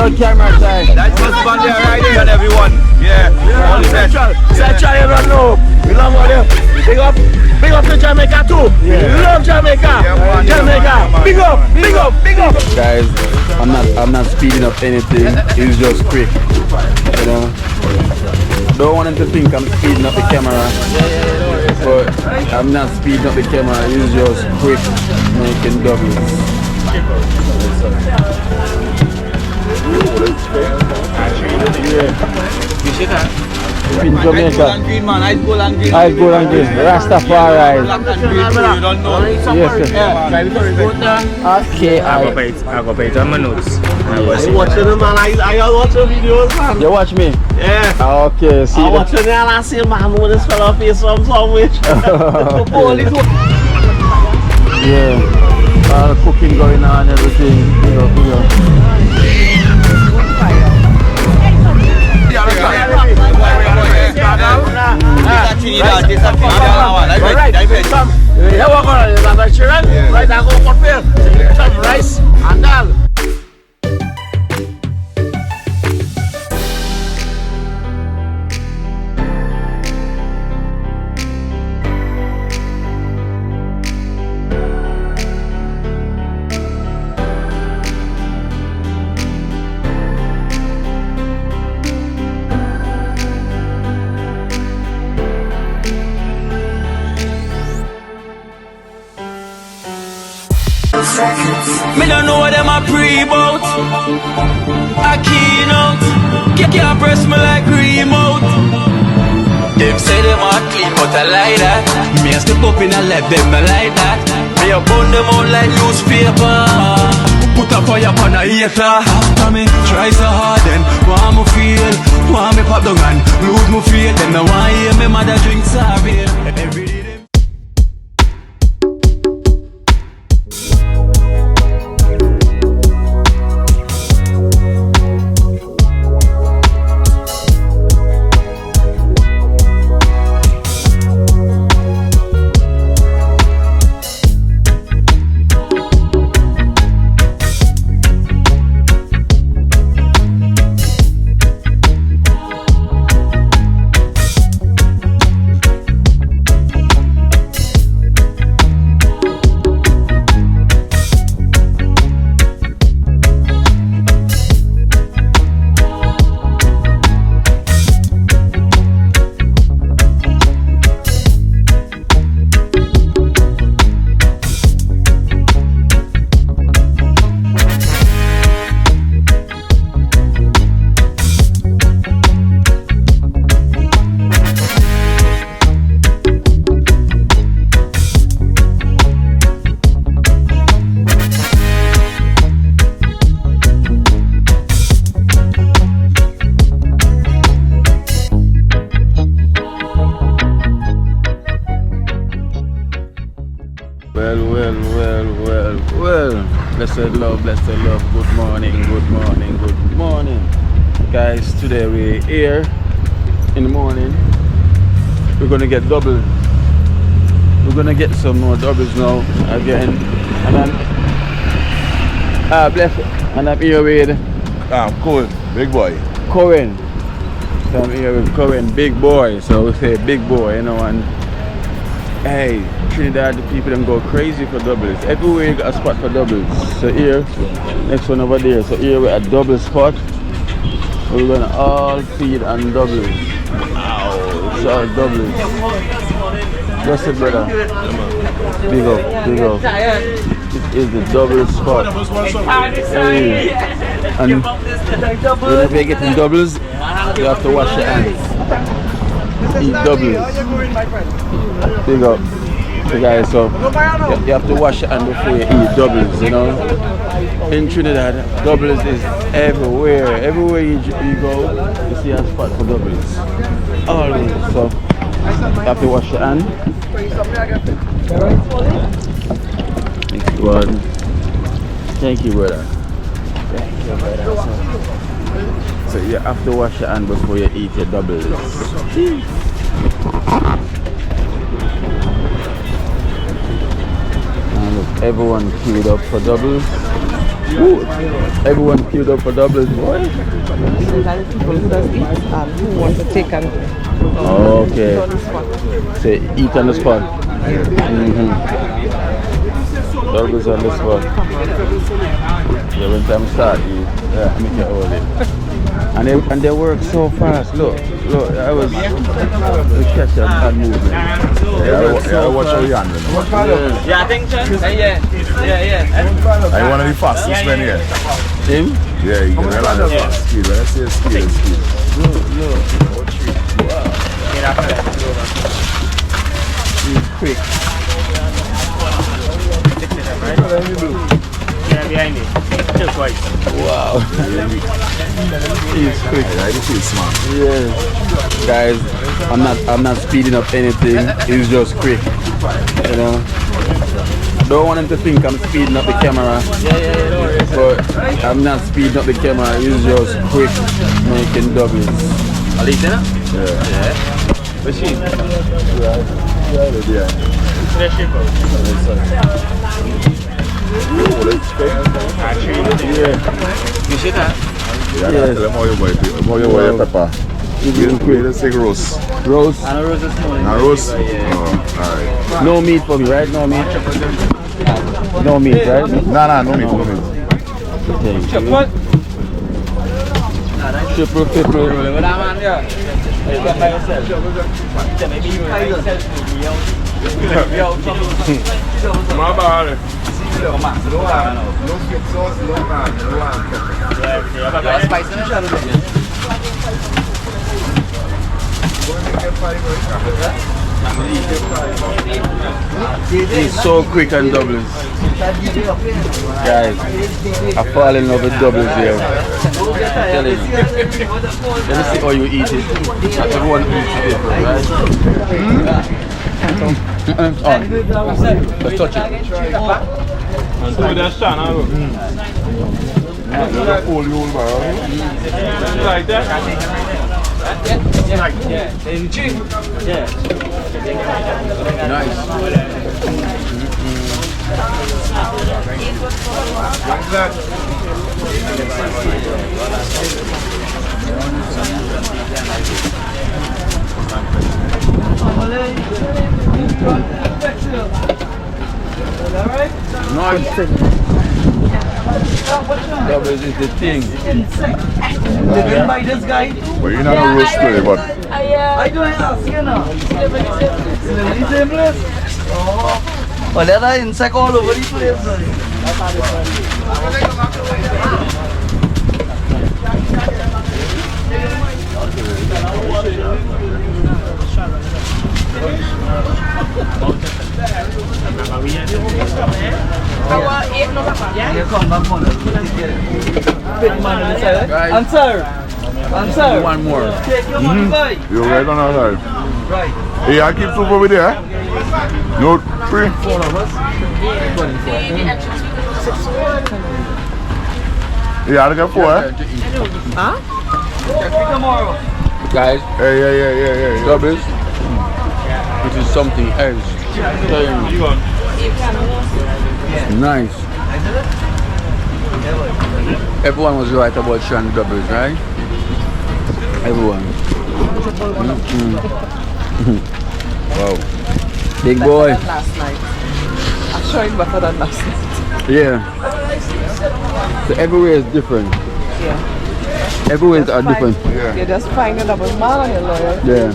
double camera time. That's what's fun there, right there, and everyone. Yeah. All the best. Central, you don't know. We love all them. Big up to Jamaica too. Yeah. We love Jamaica. Yeah, Jamaica. Big up. Guys, I'm not speeding up anything. It's just quick. You know. Don't want them to think I'm speeding up the camera. But I'm not speeding up the camera. It's just quick making doubles. You see that? In Jamaica. Ice gold and green, man. Ice gold and green. Ice gold and green. Rastafari. Black and green. You don't know. Yes, okay, I go bite on my notes. I watch them, man. I watch the videos, man. You watch me? Yeah. Okay, see. I watch them and I see, man, when this fella face some sandwich. Yeah. All the cooking going on, everything. You know. Trinidad, this is Trinidad. Right, I go compare some rice and dal. Me don't know what them a pre-bout. A keynote. Can't press me like remote. Them say them a clean but I like that. Me a step up in a left them I like that. Me a burn them out like newspaper. Put a fire upon a hater. After me try so hard then want me feel. Want me pop down and lose me faith. Them no want hear me mother drink sorry. Every day Blessed love, good morning. Guys, today we're here in the morning. We're gonna get double. We're gonna get some more doubles now again. And I'm here with Cool, big boy. Corin. So I'm here with Corin, big boy. So we say big boy, you know, and hey, Trinidad, the people them go crazy for doubles. Everywhere you got a spot for doubles. So here, next one over there. So here we're at double spot. We're gonna all feed on doubles. Wow, it's all doubles. Just it, brother. Big up. It is the double spot. Hey. And whenever you're getting doubles, you have to wash your hands. Eat doubles. Big up. So guys, so you have to wash your hands before you eat doubles, you know. In Trinidad, doubles is everywhere. Everywhere you go, you see a spot for doubles. Always. So you have to wash your hands. Thank you, brother. So you have to wash your hands before you eat your doubles. And look, everyone queued up for doubles. Ooh, everyone queued up for doubles, boy. These are the people who does eat and who want to take and Okay. eat on the spot. Say eat on the spot. Doubles on the spot. Yeah, when time start, yeah, I make it all day. And they work so fast. Look, I was catch a bad movement. Yeah, watch how you handle. Yeah, I think so. Yeah. I one of the fastest men here. Him? Yeah, you can realize fast speed. When I say speed, it's speed. He's quick. Yeah, behind it. Just white. Wow. He's quick. I feel smart. Yeah. Guys, I'm not speeding up anything. He's just quick. You know. Don't want him to think I'm speeding up the camera. But I'm not speeding up the camera. He's just quick making doubles. Are they dinner? Yeah. Machine. Yeah. You see that? Yeah, tell them how you boil pepper. You just take roast. Roast. And a rose this morning. Now roast? Oh, alright. No meat for me, right? No meat. No meat, right? No meat. Okay. Triple. Triple pepper. With that man, yeah. You got by yourself. Maybe you by yourself. My bad. He's so quick on doubles. Guys, I fall in love with doubles here. I'm telling you. Let me see how you eat it. Everyone eats it different, right? On. Let's touch it. Like that? Nice. Nice. Doubles is the thing. Did you buy this guy? But you're not a roast today, but I don't ask you now. Oh, there are insects all over the place. Answer. One more. Take your money, boy. you're right on our side. Right. Hey, I keep soup over there. No, 3. 4 of us. Yeah, I got 4, eh? Huh? Tomorrow. Guys, Yeah. doubles. It is something else. Nice. Everyone was right about Sean doubles, right? Everyone. Wow. Big boy. Last night. I'm sure it's better than last night. Yeah. So everywhere is different. Yeah. Everywhere are different. Yeah. You just find a double man on your lawyer. Yeah.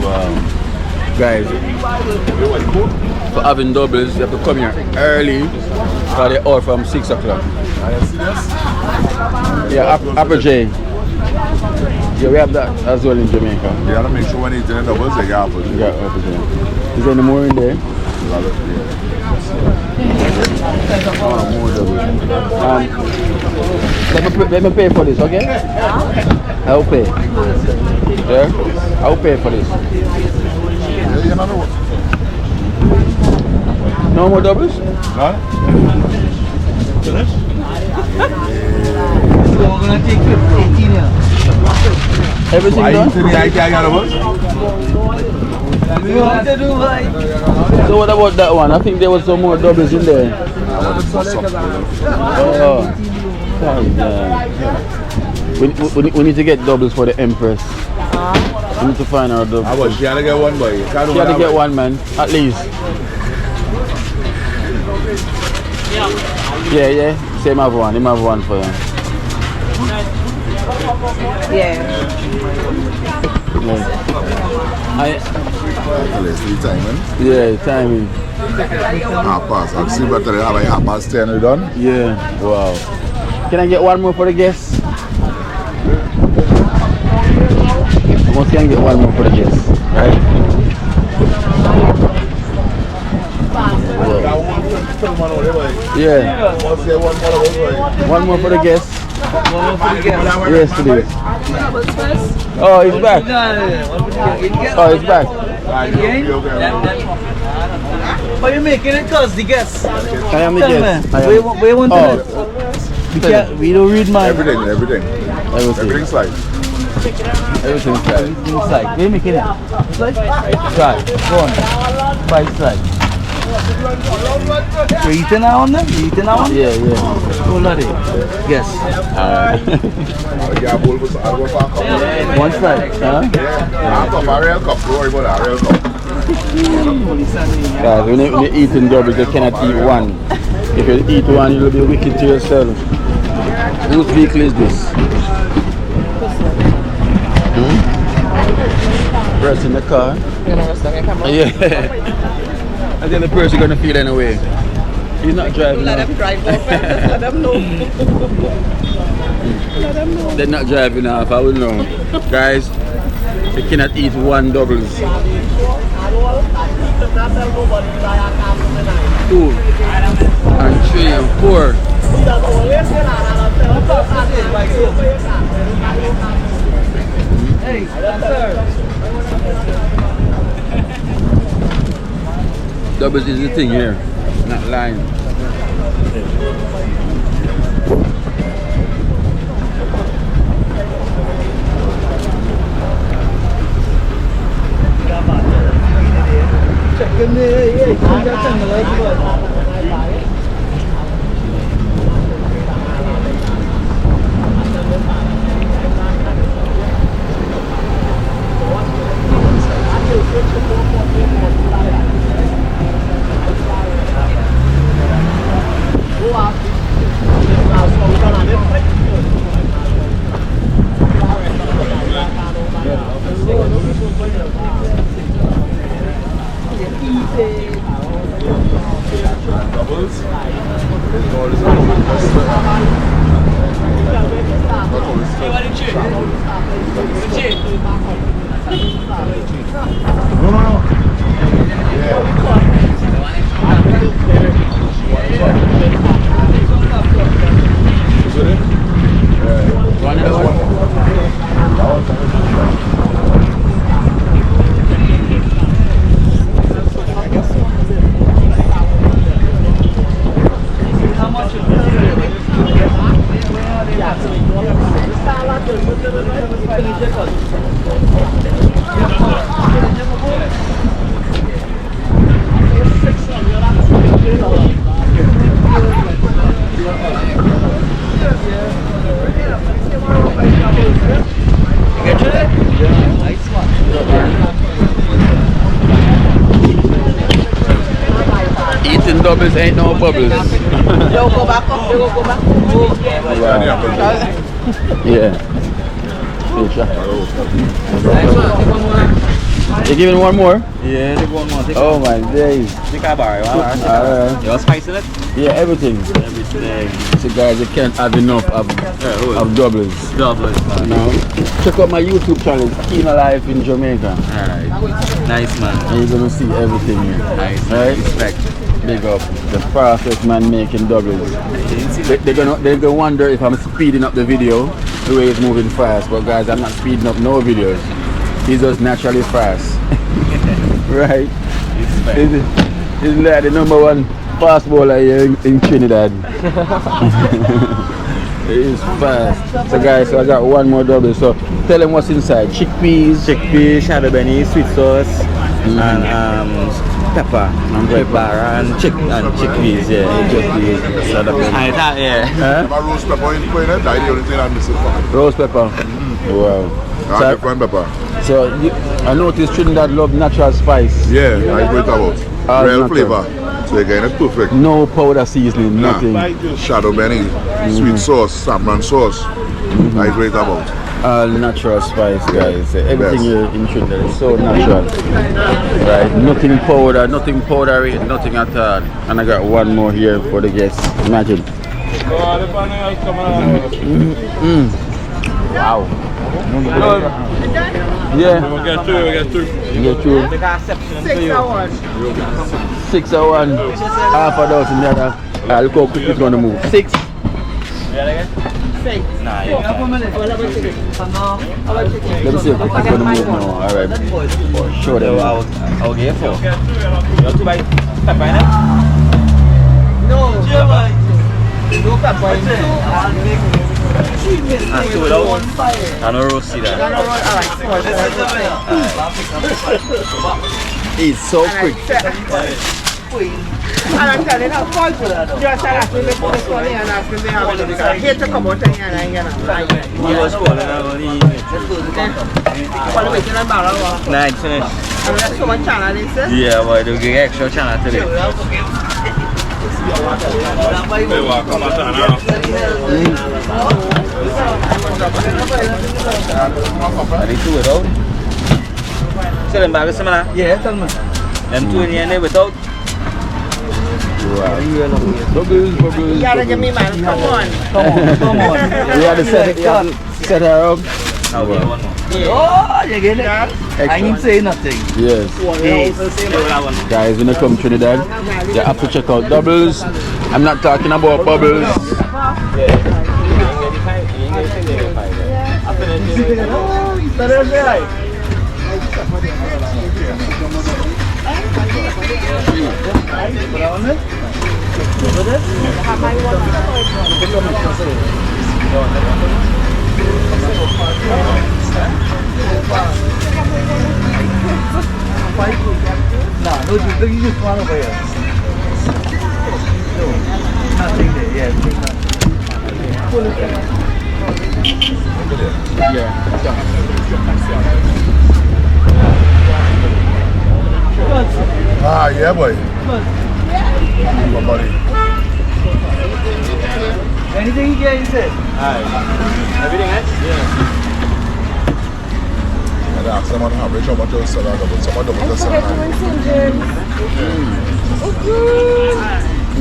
Wow. Guys, for having doubles, you have to come here early because they're out from 6 o'clock. Yeah, Upper J. Yeah, we have that as well in Jamaica. You gotta make sure when you're eating doubles, they got apples. We got Upper J. Is there any more in there? Oh, more doubles. Let me pay for this, okay? I'll pay. Yeah? I'll pay for this. Yeah, you know what? No more doubles? No? Finish? So we're gonna take 18 here. Everything done? We want to do right. So what about that one? I think there was some more doubles in there. Oh. We need to get doubles for the Empress. We need to find our doubles. I was trying to get one, boy. She had to get one, man, at least. Yeah. Same have one. Him have one for you. Yeah. Yeah, timing. Half past. I've seen better than half past 10 you done. Yeah. Wow. Can I get one more for the guests? Once can I get one more for the guests, right? Yeah. One more for the guests. Yes, please. Oh, he's back. Oh, he's back. Are you making it cause the guests? I am the guest. We want to we don't read mine. Everything's like. Everything's right. Everything's like. We're making it. Slide. Go on. 5 slides. You eating that one then? You eating that one? Yeah. Oh, Lordy. Yes. One slide. Huh? Guys, when you're eating doubles, you cannot eat one. If you eat one, you'll be wicked to yourself. Whose vehicle is this? Rest in the car. You're gonna rest on your camera? Yeah. I think the person gonna feel anyway. He's not driving. Let them drive off. Let them know. Let them know. They're not driving off, I will know. Guys, you cannot eat one doubles. 2 and 3 and 4. Hey, sir. Doubles is the thing here, not lying. Eating doubles ain't no bubbles. Yo, go back up. Yo, go back up. Yeah. You giving one more? Yeah, take one more. Oh my days. Take a bar. Alright. You spicing it? Yeah, everything. So guys, you can't have enough of doubles. Doubles. No. Check out my YouTube channel, Kina Life in Jamaica. Alright. Nice man. And you're gonna see everything here. Nice. Right? Respect. Big up. The fastest man making doubles. They're gonna wonder if I'm speeding up the video the way it's moving fast. But guys, I'm not speeding up no videos. He's just naturally fast. Right? This is like the #1 fast bowler here in Trinidad. It is fast. So guys, so I got one more double. So tell them what's inside. Chickpeas, shadow benny, sweet sauce, and pepper and chickpeas, yeah. Have a roast pepper in it, that's the only thing I'm missing from it. Roast pepper. Wow. And different pepper. So I noticed Trinidad love natural spice. Yeah, I agree about. Real flavor. So again, it's perfect. No powder seasoning, nothing. Shadow benny, sweet sauce, saffron sauce. I agree about. All natural spice, guys. Everything here in Trinidad is so natural. Right, nothing powder, nothing powdery, nothing at all. And I got one more here for the guests. Imagine. Wow. Yeah. We get two. You get two. 6 or 1. Half a dozen the other. Look how quick it's going to move. 6. Let me see if it's going to move now. Alright. Show them. I'll get 4. You want to buy pepper in it? No pepper. And 2 without. And a roasty that. It's so quick. And I'm telling you, just ask me this one here and ask me if they have it because I hate to come out and here and here. You was calling out on the night finish. And there's so much channel, is it? Yeah, boy, they'll get extra channel today. Are they 2 without? So them bags similar? Yeah, tell me. Them 2 in the end without? Wow. Bubbles. You gotta give me man, come on. We had to set her up. I'll get one more. Oh, you get it? I ain't say nothing. Yes. Guys, when you come to Trinidad, you have to check out doubles. I'm not talking about bubbles. No, you just want over here. No, nothing there, yeah. Ah, yeah, boy. My buddy. Anything you get, you said? Everything else? Yeah. I asked someone how much to sell out, but someone don't sell out.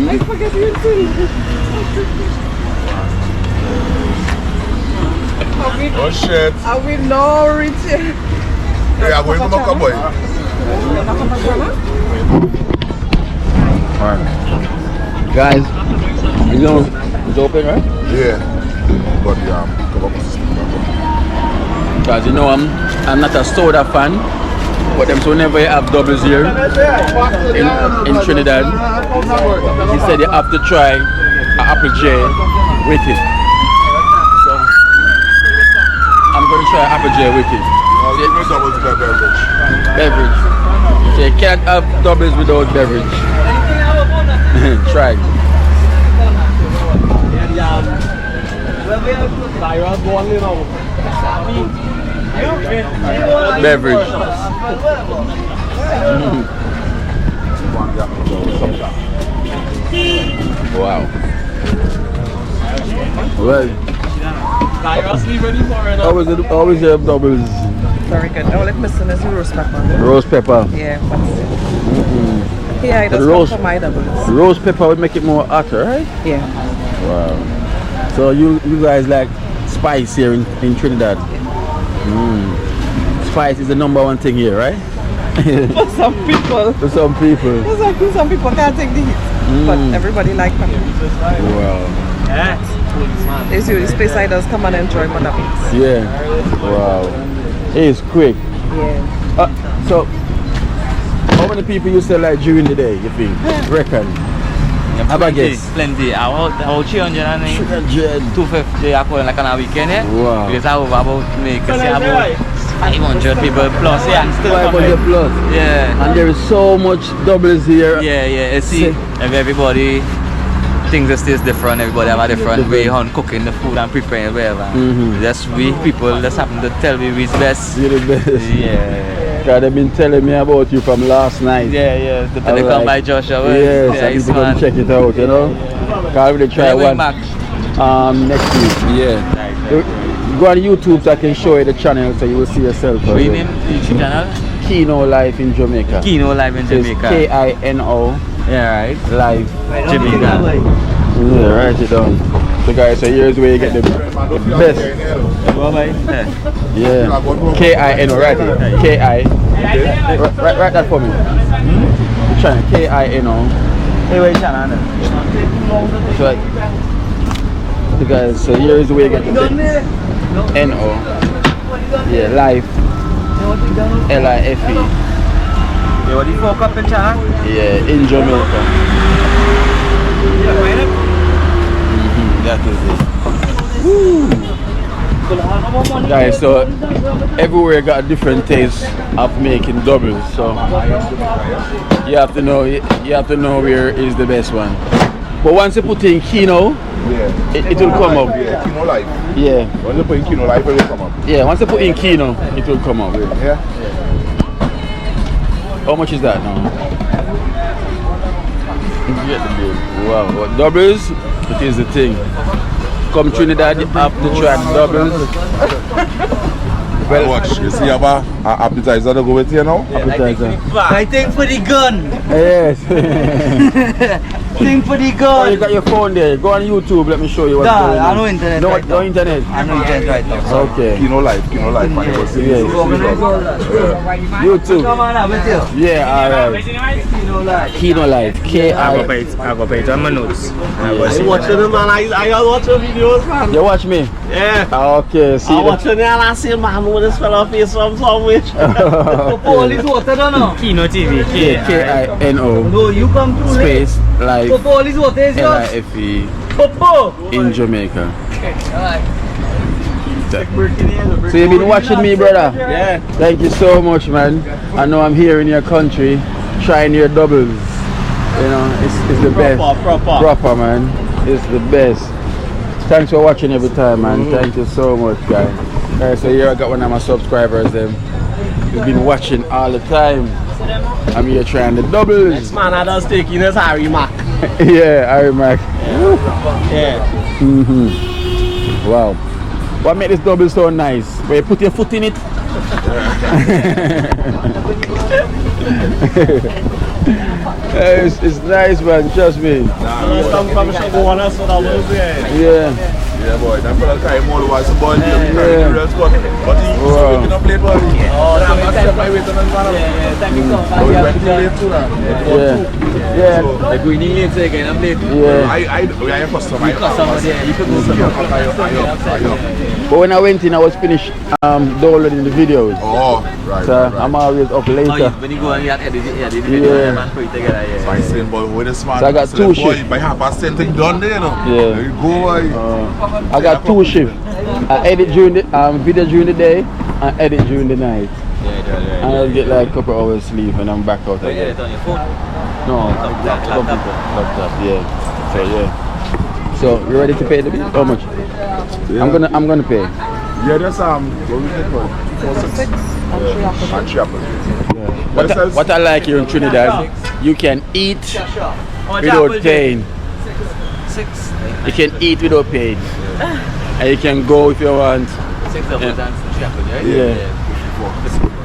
I forget your thing. Oh shit. I will not reach it. Yeah, I'm going to Maka boy. Alright. Guys, it's open, right? Yeah. But come up with this. Because you know I'm not a soda fan, but them so whenever you have doubles here in Trinidad, he said you have to try an apple J with it. So I'm going to try apple J with it. Give me doubles with beverage. Beverage. So you can't have doubles without beverage. Try. Beverage. Wow. Well, always have doubles. Very good. All I'm missing is the roast pepper. Roast pepper. Yeah, yeah, it does come for my doubles. Roast pepper would make it more hotter, right? Yeah. Wow. So you guys like spice here in Trinidad? Spice is the #1 thing here, right? For some people. For some people. Some people can't take the heat. But everybody likes them. Wow. It's usually space I does come and enjoy my doubles. Yeah. Wow. It's quick. Yeah. So how many people you sell like during the day, you think? Reckon? How about guess? Plenty. About 300 and 300. 250 I call like on a weekend, yeah? Wow. Because I have about make about 500 people plus, yeah, and still 500 coming. plus. Yeah. And there is so much doubles here. Yeah, yeah. You see, everybody things just taste different. Everybody have a different way on cooking the food and preparing it, whatever. Just we people just happen to tell me which best. You're the best. Yeah. Because they've been telling me about you from last night. Yeah, yeah. The I was come like, by Joshua. Yes, yeah, I need to go and check it out, you know. Because I will try one next week. Yeah. Nice. Go on YouTube so I can show you the channel so you will see yourself. What you name YouTube channel? Kino Life in Jamaica. Kino Live in Jamaica. Kino. Yeah, right. Live. Jamaica. Yeah, write it down. So guys, so here's where you get the best. Yeah. Kino, write it. Ki. Write that for me. The channel. Kino. Hey, wait, channel. So guys, so here's where you get the best. N-O. Yeah, Life. L-I-F-E. Yeah, what do you fuck up in channel? Yeah, in Jamaica. That is it. Woo. Guys, so everywhere got a different taste of making doubles. So you have to know where is the best one. But once you put in Kino, it will come up. Yeah, Kino Life. Yeah. Once you put in Kino Life, it will come up. Yeah, once you put in Kino, it will come up. Yeah. How much is that now? Wow, what doubles? It is the thing. Come Trinidad, you have to try doubles. Well, watch. You see, you have a appetizer to go with you now? Appetizer. I think for the gun. Yes. Think for the Oh, gun. you got your phone there. Go on YouTube. Let me show you what's going on. I know internet. No, right no now. internet. I know internet right now. So. Okay. Kino Life. And you will see Yes. YouTube. Come on, I'm with you. Yeah, alright. Kino Live. Kino Life. K-I. I go pay it on my notes. I watch them, man. I watch the videos, man. You watch me? Yeah. Okay, see I watch them and I see man with this fella face from somewhere. Popo, is water, don't know. Kino TV. K-I-N-O No, you come through late. space Life Popo, is water, is yours. L-I-F-E Popo. in Jamaica. Alright. So you've been watching me, brother? Yeah. Thank you so much, man. I know I'm here in your country trying your doubles. You know, it's the best. Proper, man. It's the best. Thanks for watching every time, man. Thank you so much, guys. Alright, so here I got one of my subscribers. He's been watching all the time. I'm here trying the doubles. This man I just taking his Harry Mac. Yeah, Harry Mac. Yeah. Wow. What made this double so nice? Where you put your foot in it? It's nice, man. Trust me. Come from Chicago, so that was Yeah. Yeah, boy. That fella carry more was a ball. Yeah. Real spot. But he's Wow. making a plate, boy. Oh, I'm not step my weight on his man. Thank you so much. Oh, he went too late too now. Yeah. The greenery later again, I'm late. Yeah. We are a customer. You could go But when I went in, I was finished downloading the videos. Oh, right. So I'm always up Oh, yeah. later. When you go and you edit it, the Yeah. video, man, put it together, yeah. My saying, boy, with this man. So I got said, two boy, shifts. by 10:30 thing done there, you know. Yeah. There you go, boy. I got two shifts. I edit during the video during the day and edit during the night. Yeah. And I'll get like a couple hours sleep and I'm back out You again. edit on your phone? No, laptop, yeah. So yeah. So you ready to pay the bill? How much? Yeah. I'm gonna pay. Yeah, that's what we get for 4-6. And 3 apples. What I like here in Trinidad, you can eat without paying. 6. You can eat without paying. And you can go if you want. 6 of us and 3 apples, right? Yeah.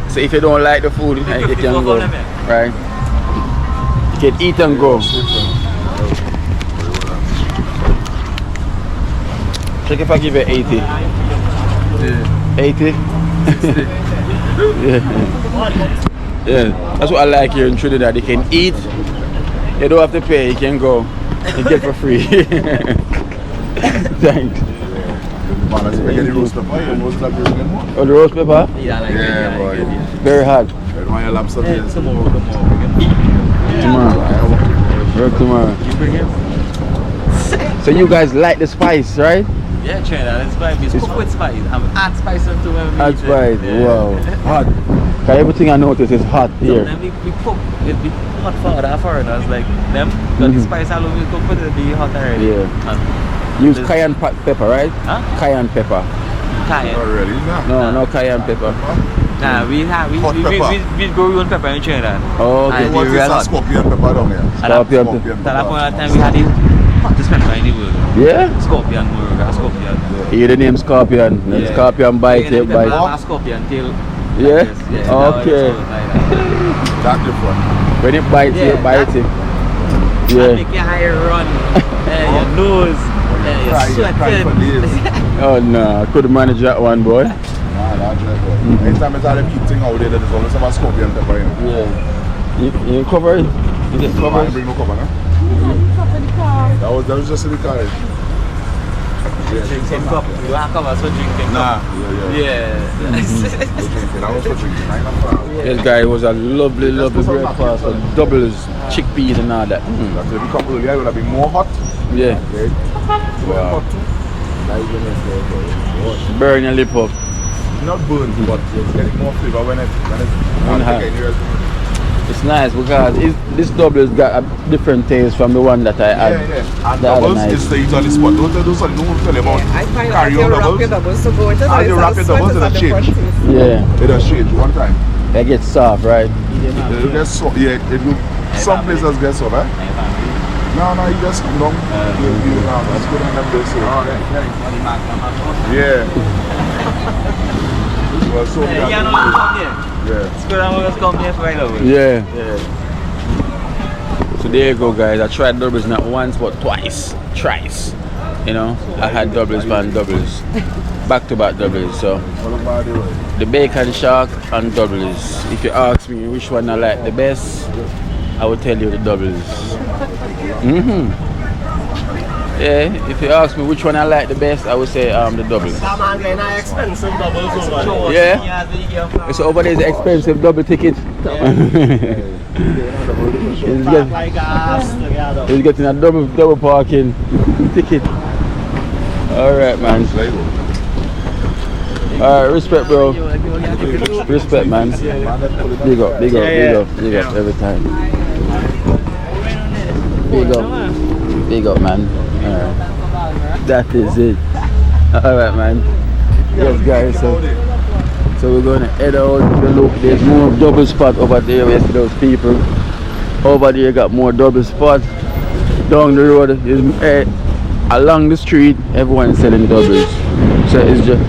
So if you don't like the food, you can go. Right? You can eat and go. Check if I give you 80. 80? Yeah. That's what I like here in Trinidad. You can eat, you don't have to pay, you can go. You get for free. Thanks. Oh, the roast pepper? Yeah, boy. Very hard. Tomorrow. Tomorrow. Work tomorrow. So you guys like the spice, right? Yeah, Trinidad, it's spice. We cook with spice. I'm add spice too when we Add eat spice, it. wow. Hot. 'Cause everything I notice is hot here. Sometimes we cook, it be hot for other foreigners like them. But the spice alone we cook with it be hot already. Yeah. And Use this- cayenne pepper, right? Huh? Cayenne pepper. Cayenne. Not really, No cayenne pepper. Nah, we grow our own pepper in Trinidad. Oh, okay. And What the is real a hot. scorpion pepper down here? Scorpion Scorpion pepper. At that point pepper. of time we had the hottest pepper in the world. Yeah? Scorpion, Muruga, scorpion. Hear the name Scorpion. Then Yeah. Scorpion bite Yeah, it, bite. a scorpion till. Yeah? Like this. Yeah, Okay. That different. When it bites Yeah, you, bite it. Yeah. Yeah. Make your eye run, your nose, your Cry for sweating. days. Oh no, I couldn't manage that one, boy. Nah, that's right. Anytime I tell them keep thing out there, there's always some scorpion pepper in it. Yeah. You cover it? You get Come on, covered? bring no cover, no? That was just in the car. Drink some cup. You have cover, so drink them Nah, cup. yeah. Yeah. No drinking. That was for drinking. I ain't not This guy was a lovely breakfast with doubles, chickpeas and all that. That's if you come earlier, it would have been more hot. Yeah. Okay. Wow. Hot too. Now you're gonna Burn your lip up. not burnt, but it's getting more flavor when it's When hot. It's nice because this double's got a different taste from the one that I had. Yeah. And the other doubles night. is the eat on the spot. Don't tell you about I find carry that you on wrap doubles. your doubles to go into As you wrap your doubles, it'll change. Yeah, It'll change one time. they get soft, right? It'll get so, yeah, it will, some places get soft, eh? No, you just come down. Let's go down them days. Yeah. Well, so Yeah, you know, come here. yeah. Square and come here for right over. Yeah. So there you go, guys. I tried doubles not once but twice, thrice. You know, I had doubles and doubles, back-to-back doubles. So the bacon shark and doubles. If you ask me which one I like the best, I will tell you the doubles. Yeah, if you ask me which one I like the best, I would say the doubles. Man, they're not expensive doubles over there. Yeah. So over there is expensive double ticket. Like gas together. He's getting a double parking ticket. Alright, man. Alright, respect, bro. Respect, man. Big up every time. Big up, man. Alright. That is it. Alright, man. Yes, guys. So we're gonna head out to look. There's more double spot over there. We see those people. Over there, got more double spot. Down the road is along the street. Everyone's selling doubles. So it's just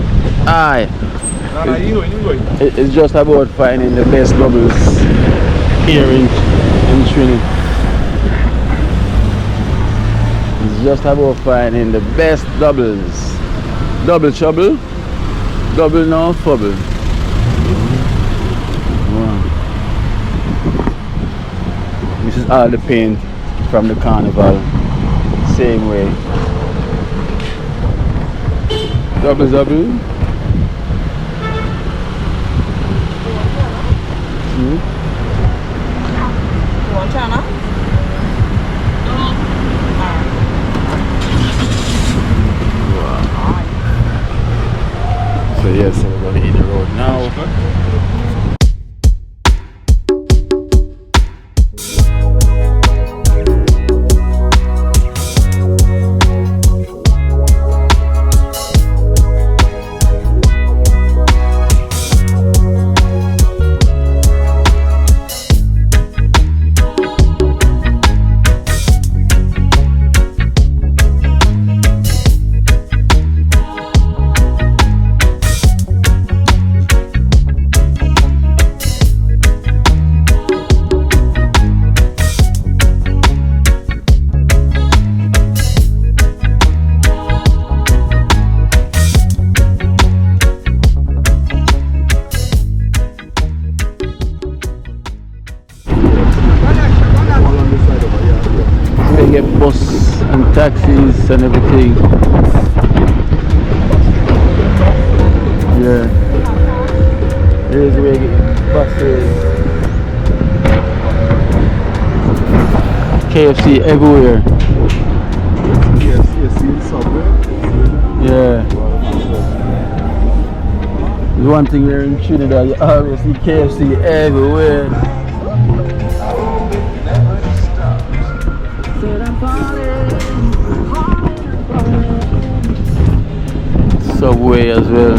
it's just about finding the best doubles here in Trinidad. It's just about finding the best doubles. Double trouble, double no trouble. Wow. This is all the paint from the carnival. Same way. Double. You want China? So yes, so we're gonna hit the road now. They get bus and taxis and everything. Yeah. Here's where you get buses. KFC everywhere. Yes. you see the subway? Yeah. There's one thing here in Trinidad, you always see KFC everywhere. Subway as well.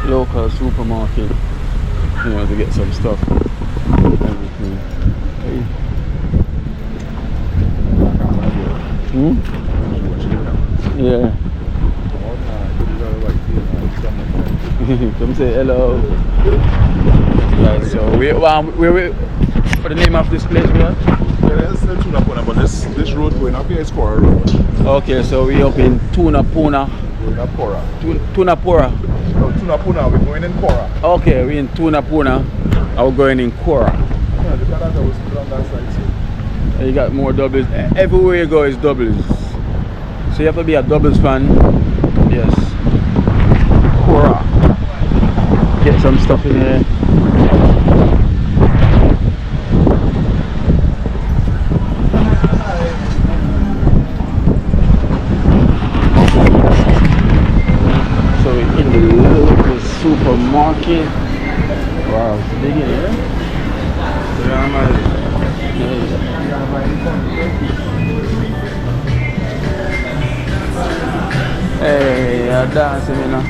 Local supermarket, you know, to get some stuff. Everything. Hey. Yeah. Come say hello. Right, so where for the name of this place we are? But this road going up here is Caura Road. Okay, so we up in Tunapuna. Going up Caura. Tunapura. No, Tunapuna, we're going in Caura. Okay, we're in Tunapuna. We're going in Caura. Yeah, the Canada was put on that side too. And you got more doubles. Everywhere you go is doubles. So you have to be a doubles fan. Yes. Caura. Get some stuff in here. Supermarket. Wow, it's big in here. Hey, you're dancing, you know.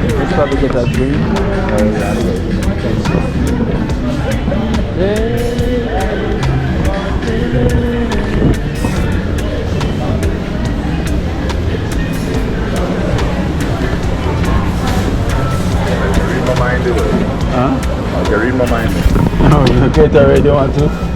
Let's probably get that drink. Read my mind, Huh? I can read my mind. Oh, you get already want to?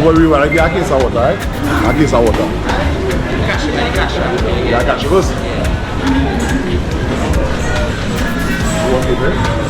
what we want to get a case of water, right? A case of water. Yeah, catch it first. You want it, right?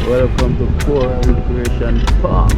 Welcome to Caura Recreation Park.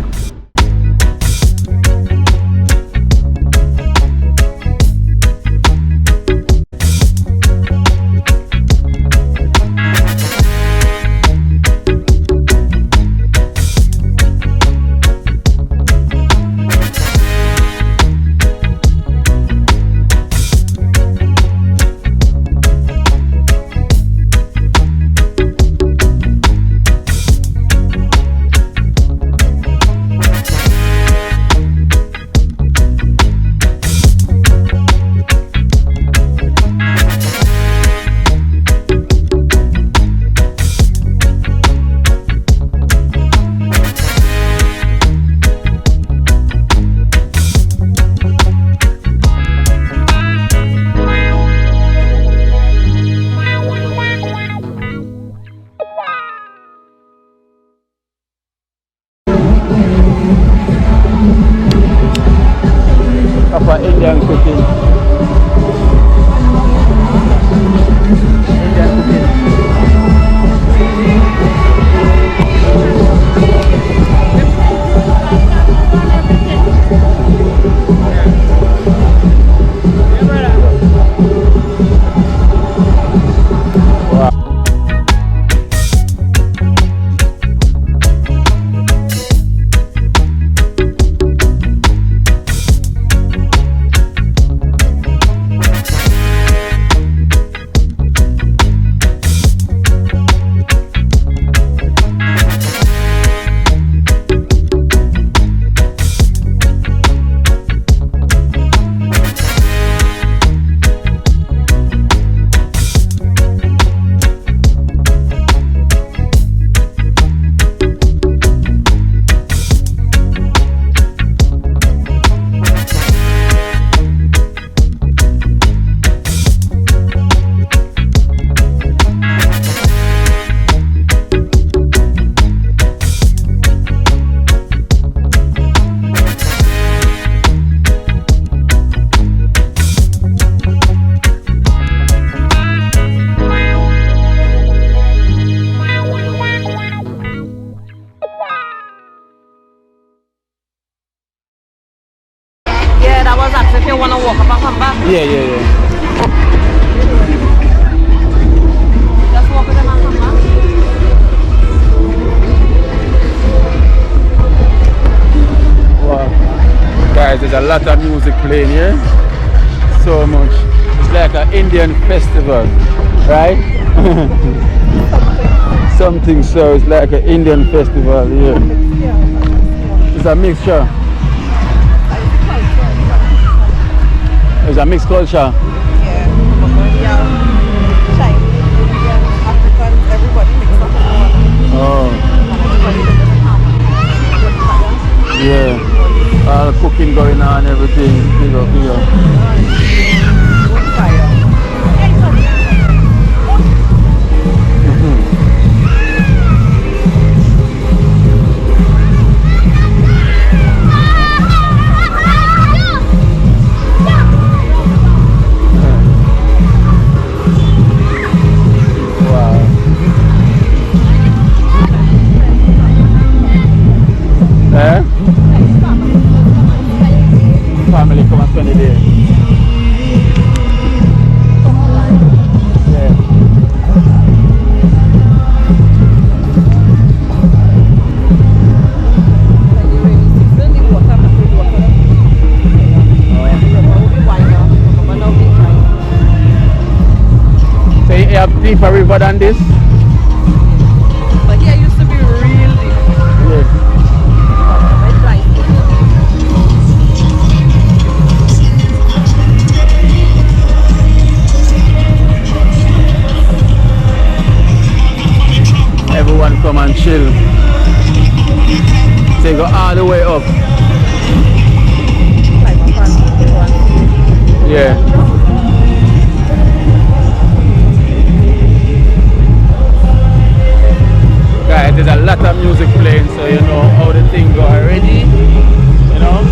Yeah, yeah, yeah. Just walk with them and come back. Wow. Guys, there's a lot of music playing here. So much. It's like an Indian festival, right? Something so. It's like an Indian festival here. It's a mixture. It's a mixed culture. Yeah. Chinese, Indian, Africans, everybody mixed up. Oh. Yeah. All cooking going on, everything. Here. Family come and spend the day. Yeah. So you have deeper river than this? But here used to be real deep. Yeah. Everyone come and chill. They go all the way up. Yeah. Guys, there's a lot of music playing, so you know how the thing go already. You know?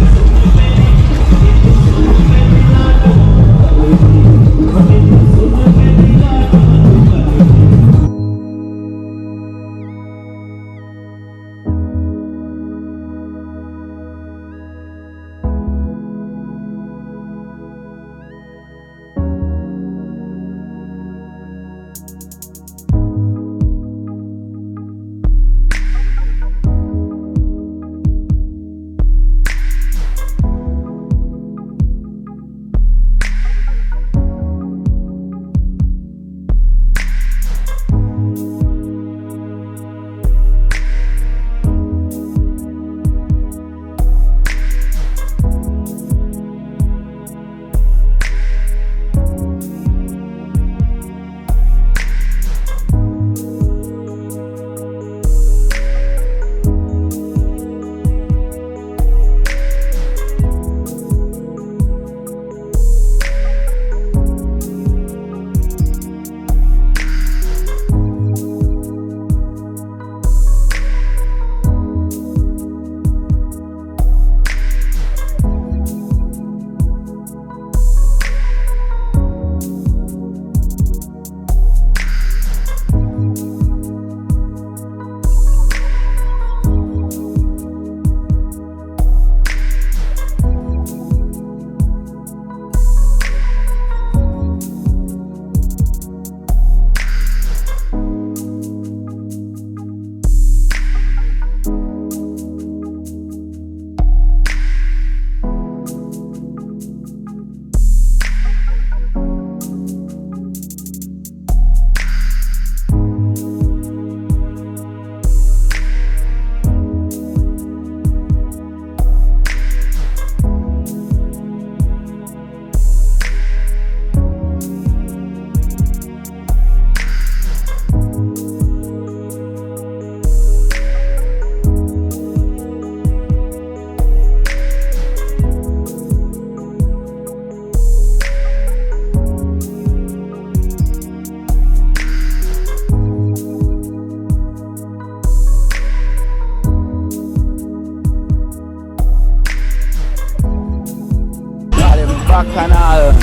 Bacchanal.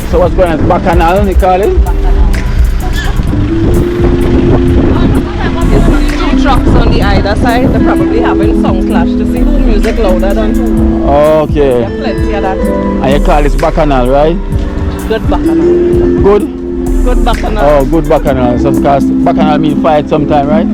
So what's going on? Bacchanal, you call it? trucks on the either side. They're probably having sound clash to see who music louder than who. Okay. There's plenty of that. And you call this bacchanal, right? Good bacchanal. Good? Good bacchanal. Oh, good bacchanal. So, because bacchanal means fight sometime, right?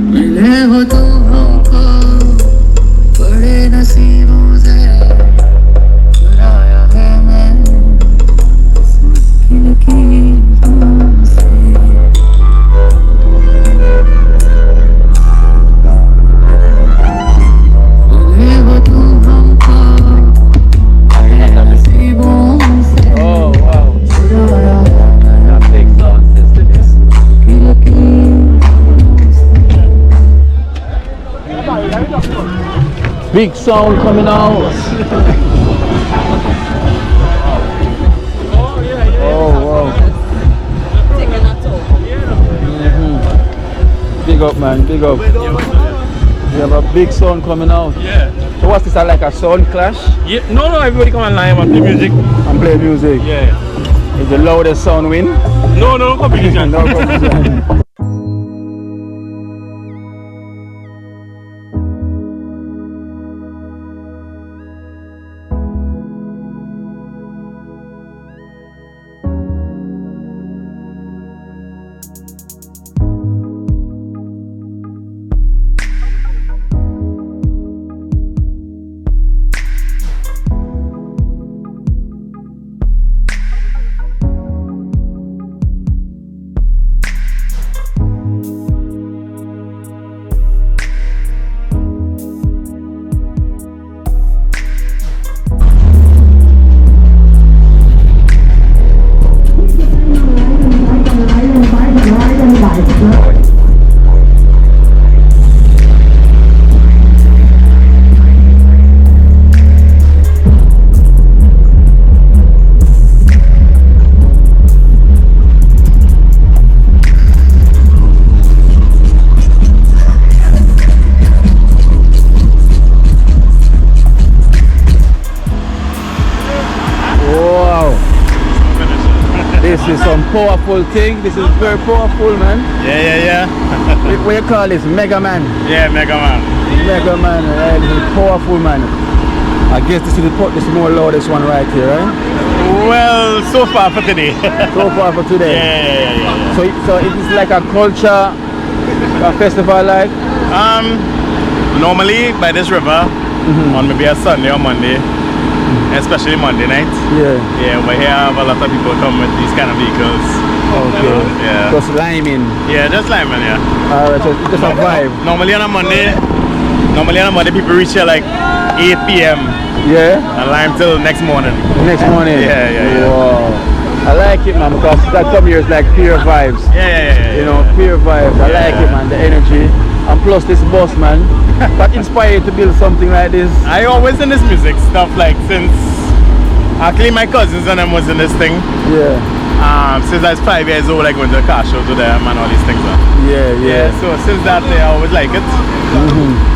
Oh, wow. That big sound system is. Big sound coming out. Oh, wow. Taking a toll. Big up, man. Big up. We have a big sound coming out. Yeah. So what's this, like a sound clash? Yeah. No, everybody come online and play music. And play music. Yeah. Is the loudest sound win? No competition. No competition. This is some powerful thing. This is very powerful, man. Yeah. What you call this? Mega Man. Yeah, Mega Man. Mega Man, right? This is powerful, man. I guess this is more loudest one right here, right? Well, so far for today. So far for today. Yeah. So it is like a culture, a festival, like. Normally by this river on maybe a Sunday or Monday. Especially Monday night. Yeah. But here I have a lot of people come with these kind of vehicles. Okay. Yeah. Just liming. Yeah, just liming, yeah. Alright, so just a vibe. Normally on a Monday people reach here like 8 p.m. Yeah. and lime till next morning. Next morning. Yeah. Wow. I like it, man, because that time here is like pure vibes. Yeah. You know, pure vibes. I like it, man, the energy. And plus this boss, man, that inspired you to build something like this. I always in this music stuff like since actually my cousins and them was in this thing. Yeah. Since I was 5 years old, I go into the car shows with them and all these things. Yeah. So since that day, I always like it.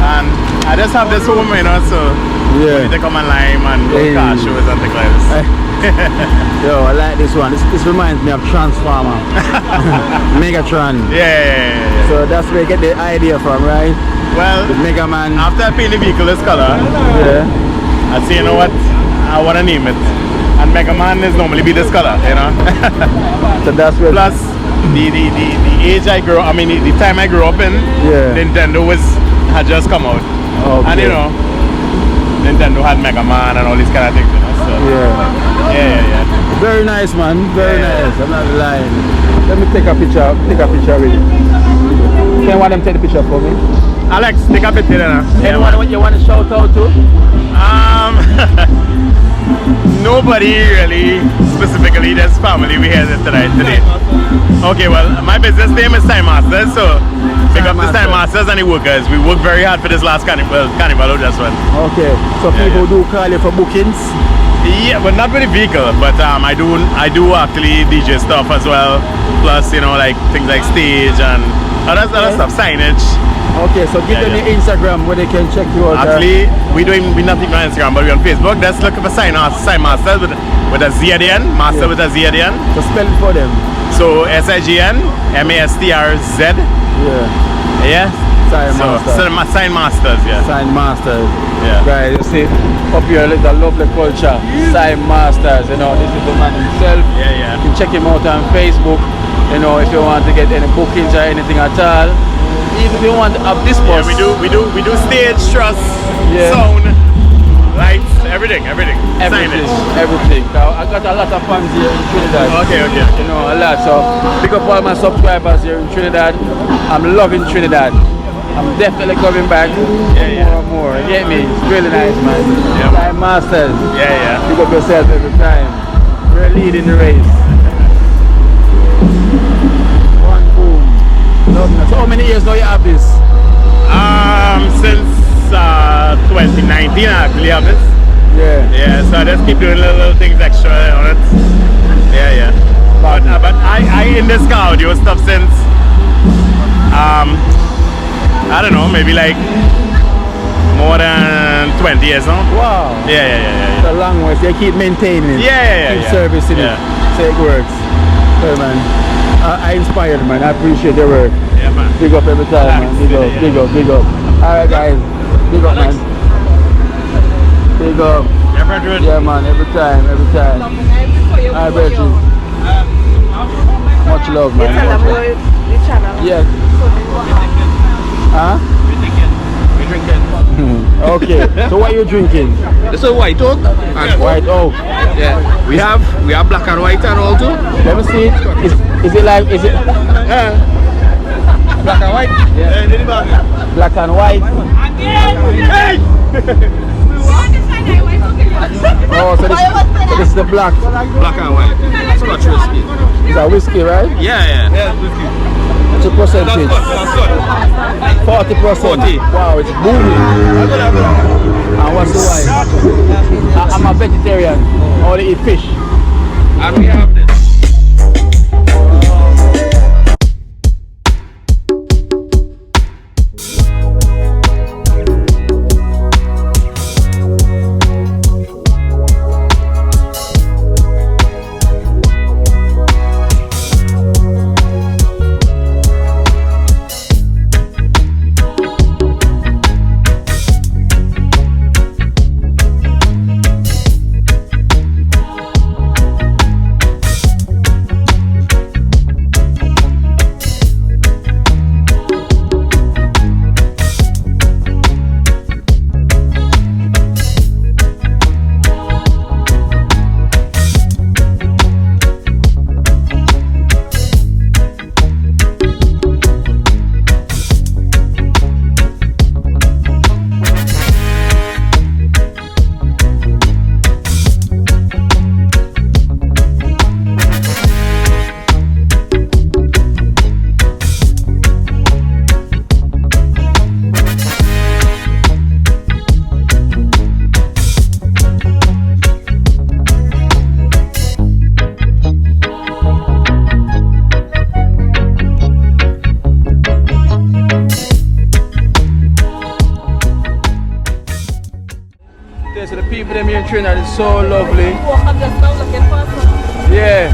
And I just have this home, you know, so they come and lime and go to car shows and things like this. Yo, I like this one. This reminds me of Transformer. Megatron. Yeah. So that's where you get the idea from, right? Well, the Mega Man. After I paint the vehicle this color, I say, you know what, I want to name it. And Mega Man is normally be this color, you know. So that's where. Plus, the age I grew, the time I grew up in, Nintendo had just come out. Okay. And you know, Nintendo had Mega Man and all these kind of things, you know. So, yeah. Very nice, man. Very nice. I'm not lying. Let me take a picture. With you. Can one of them take the picture for me? Alex, take a picture now. Anyone you want to shout out to? Nobody really specifically. There's family we here today. Okay, well, my business name is Time Masters, so big up the Time Masters and the workers. We worked very hard for this last carnival just one. Okay, so people do call you for bookings? Yeah, well, not with the vehicle, but I do actually DJ stuff as well. Plus, you know, like things like stage and other stuff, signage. Okay, so give them your Instagram where they can check you out. Actually, we're not even on Instagram, but we're on Facebook. Just look for Sign Master with a Z at the end. Master with a Z at the end. So spell it for them. So SIGN MASTRZ. Yeah. Sign masters, yeah. Sign masters. Yeah. Right, you see, up here there's a lovely culture. Sign masters, you know, this is the man himself. Yeah, yeah. You can check him out on Facebook, you know, if you want to get any bookings or anything at all. Even if you want to have this Yeah, bus. we do stage, truss, Yeah. sound, lights, everything. Everything, Signage. everything. I got a lot of fans here in Trinidad. Okay. You know, a lot. So pick up all my subscribers here in Trinidad. I'm loving Trinidad. I'm definitely coming back more and more. You get me? It's really nice, man. Yeah. Time masters. Yeah. Pick up yourself every time. We're leading the race. One boom. Lovely. So how many years now you have this? Since 2019 I actually have this. Yeah. So I just keep doing little things extra on it. Yeah. But I in this car audio stuff since I don't know, maybe like more than 20 years now. Wow. Yeah. It's a long way. So you keep maintaining it. Yeah. Keep servicing it. So it works. Hey man. I inspired, man. I appreciate your work. Yeah, man. Big up every time, man. Big up. Alright guys. Big up, man. Big up. Yeah, brethren. Yeah, man. Every time. Alright, brethren. Much love, man. The channel. Yes. Huh? We're drinking. Okay. So what are you drinking? This is white oak and White oak. yeah. We have black and white and all too. Let me see it. Is it like Black and white? Yeah. Black and white? Hey! Oh, so this is the black. Black and white. Scotch whiskey. Is that whiskey, right? Yeah. What's the percentage? That's good. 40%. 40. Wow, it's booming. And what's the wine? I'm a vegetarian. I only eat fish. And we have this. So the people them here in Trinidad is so lovely. I'm just now looking for some. Yeah.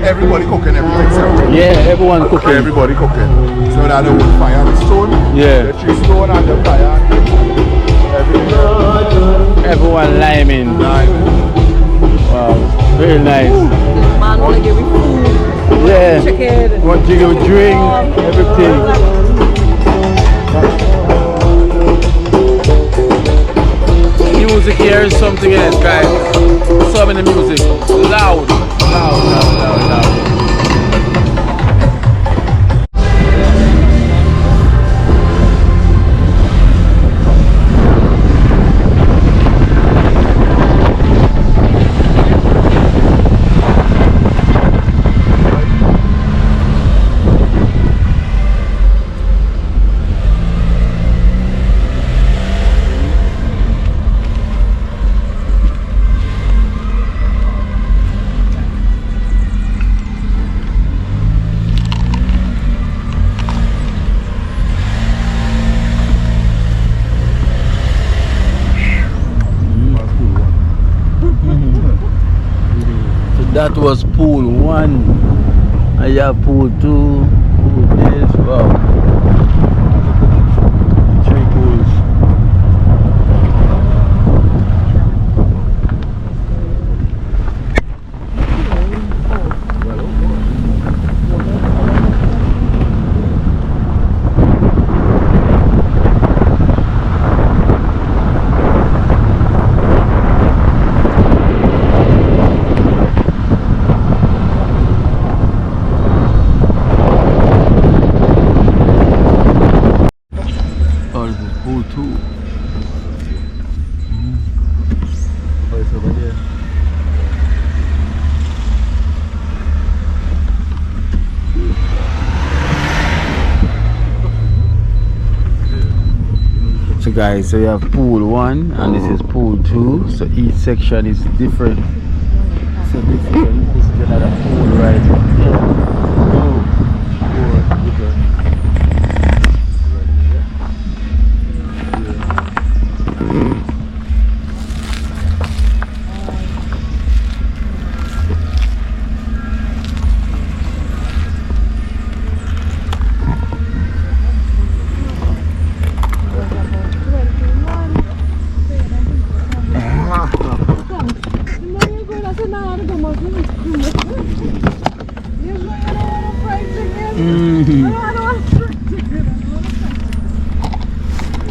everybody cooking everything separate. Yeah, everyone cooking. Everybody cooking. So that they would fire the stone. Yeah. The tree stone and the fire. Everyone liming. Wow, very nice. Man wanna give me food, Yeah. chicken, Want to give a drink, everything. Music here is something else, guys. So many music. Loud. That was pool 1. I have pool 2, pool this, wow. 3 pools. So guys, so you have pool 1 and this is pool 2, so each section is different. So this is another pool right here.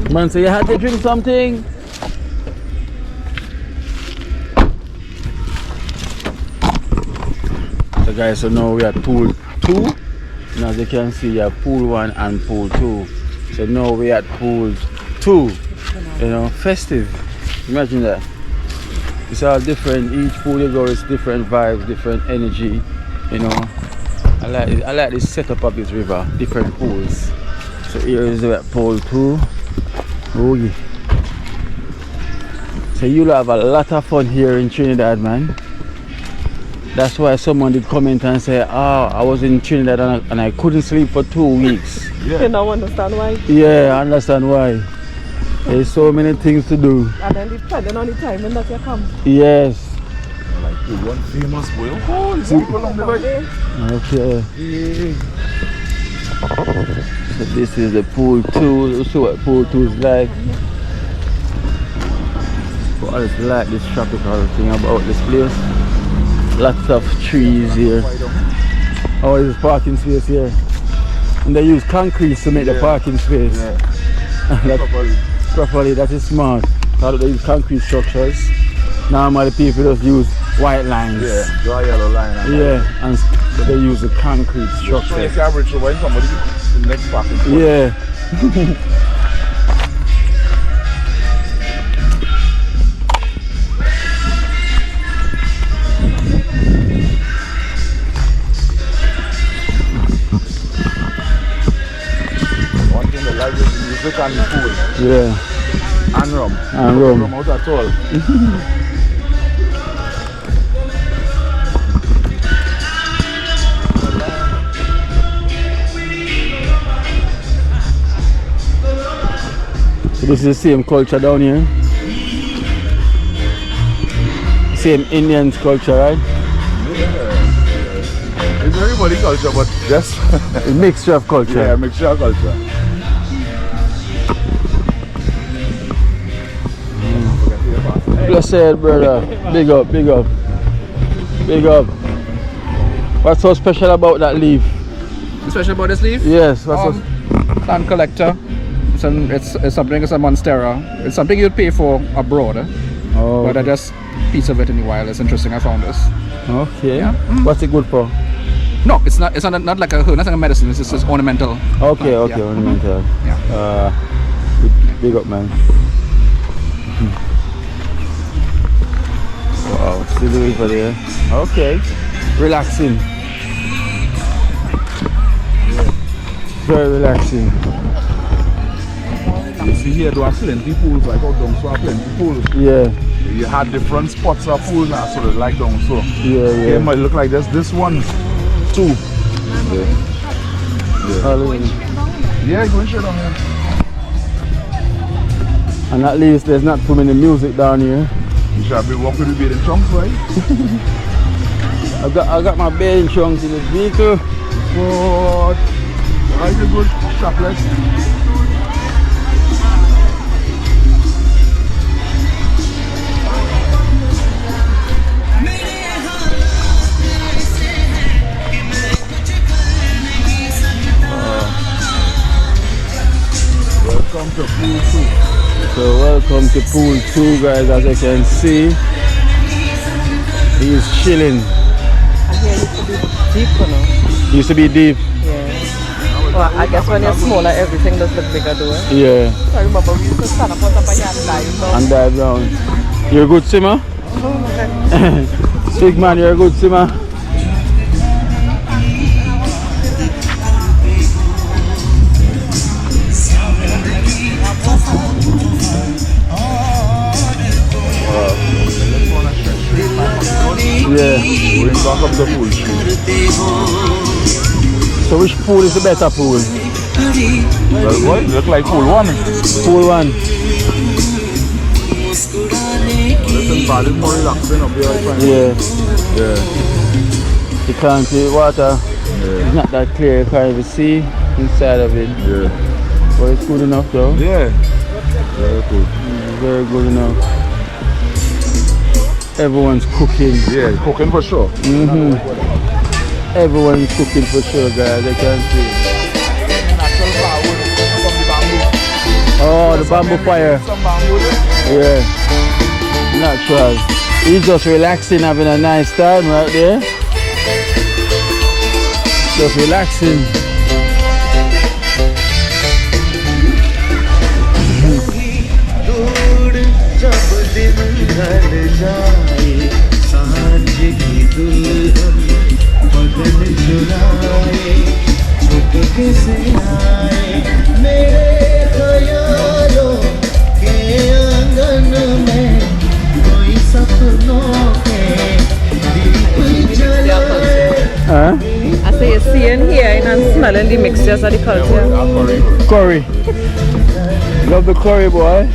Man, so you had to drink something? So guys, so now we are pool 2. And as you can see, you have pool 1 and pool 2. So now we are at pool 2. You know, festive. Imagine that. It's all different. Each pool you go is different vibes, different energy. You know, I like this setup of this river. Different pools. So here is pool 2. Oh yeah. So you'll have a lot of fun here in Trinidad, man. That's why someone did comment and say, I was in Trinidad and I couldn't sleep for 2 weeks. Yeah. You don't understand why? Yeah, I understand why. There's so many things to do. And then depending on the time when that you come. Yes. Like the one famous boil. Oh, it's people on the way. Okay. So this is the pool 2. Let's see what pool 2 is like. But I just like this tropical thing about this place. Lots of trees here. Oh, there's parking space here. And they use concrete to make the parking space. Yeah. Properly, that is smart. How they use concrete structures. Normally people just use white lines. Yeah, draw yellow line. And they use the concrete structure. So you can bridge when somebody the next parking spot. Yeah. One thing they like is the music and the food. Yeah. And rum. And rum. Rum out at all. So this is the same culture down here. Same Indian culture, right? Yeah. It's everybody culture, but just A mixture of culture. yeah, mixture of culture. Blessed brother. Big up, big up. Big up. What's so special about that leaf? Especially about this leaf? Yes, what's so Plant collector. It's something, it's a monstera. It's something you'd pay for abroad. oh, But I just piece of it in the wild. It's interesting. I found this. okay. Yeah. What's it good for? No, it's not. It's not like a herb. Not like a medicine. It's just ornamental. Okay, plant, okay, yeah. ornamental. Yeah. Big up, man. Wow, see the river there. Okay, relaxing. Very relaxing. You see here, there are plenty pools, like out down so are plenty pools. Yeah, You had different spots of pool now, so they like down so. yeah, It yeah. might look like this one too. Hallelujah. Yeah, go and show down here. And at least there's not too many music down here. You should be walking with the bathing trunks, right? I got my bathing trunks in the vehicle. But why is it good strapless? Welcome to pool 2. So welcome to pool 2, guys. As you can see, he's chilling. Deep, you know. Used to be deep. Yeah. Well, I guess when you're smaller, everything does look bigger, though. Yeah. I remember we used to stand up on top of here and dive down. And dive down. You're a good swimmer? Big man, you're a good swimmer. Yeah. We're back up the pool. So which pool is the better pool? Well, boy, look like pool 1. Pool 1. Listen, bad is more relaxing up here, I find. Yeah. Yeah. You can't see water. It's not that clear. You can't even see inside of it. Yeah. But it's good enough though. Yeah. Very cool. Very good enough. Everyone's cooking. Yeah, cooking for sure. Everyone's cooking for sure, guys. I can see. Oh, the bamboo fire. Some bamboo there. Yeah. Natural. He's just relaxing, having a nice time right there. Just relaxing. Huh? I say you're seeing, hearing and smelling the mixtures of the culture. Curry. Love the curry, boy.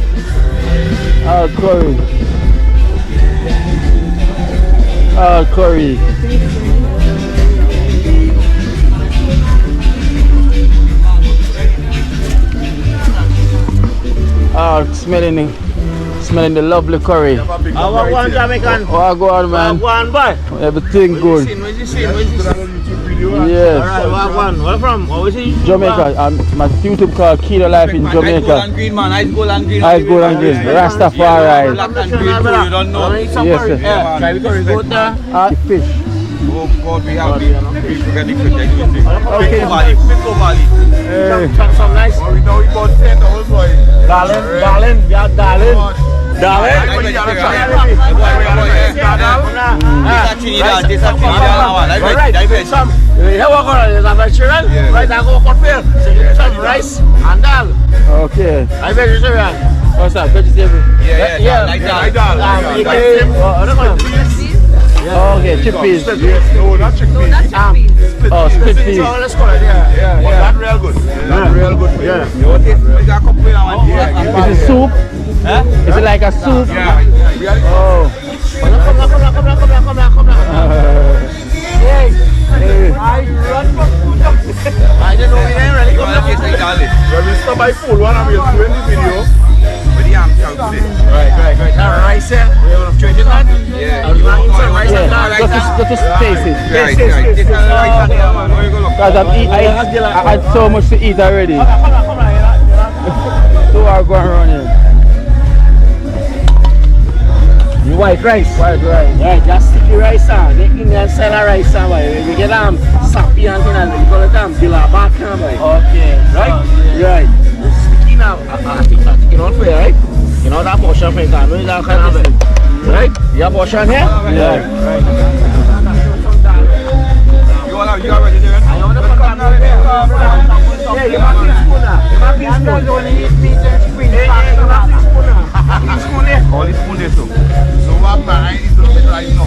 Ah, curry. Ah, curry. Ah, smelling the lovely curry. I want one Jamaican. Oh, go on, man. One boy. Everything good. Where's the scene? Where's the scene? Yes. Alright, one. Where from? Where is he? Jamaica. My YouTube called Keto Life in Jamaica. Green man, ice gold and green. Ice gold and green. Rastafari. Black and green too, you don't know. Yes, sir. Yeah, try with curry goat there. The fish. Oh God, we have the fish. We get the fish. Okay. Big Bali. Hey. Some nice. Oh, we know we bought 10 dollars, boy. Darling. Yeah, darling. Trinidad, this is Trinidad. Some. Here we go. There's a vegetarian. Right, I go for fair. Some rice and dal. Okay. I'm vegetarian. What's that? Vegetable? Yeah, like that. Okay, chickpeas. No, not chickpeas. Oh, split peas. So let's call it. Yeah. But that's real good. That's real good. Yeah. Is it soup? Is it like a soup? Yeah. Oh. Come on. Hey. go to taste it. Yes, yes. Because I had so much to eat already. So I'm going around here. White rice. White rice. Yeah, just sticky rice, the Indian style rice, we get sappy and thing, and we call it dilabat, Okay. Right? Right. Sticky now, I think that's sticking on for you, right? You know that portion for you, can you that kind of it? Right? You have portion here? Yeah. Right. You already there? I want to come down there. Yeah, you have this spoon now. You have this spoon. You only eat meat and spring. Yeah, you have this spoon now. This spoon there. All this spoon there too. So what I eat a bit right now.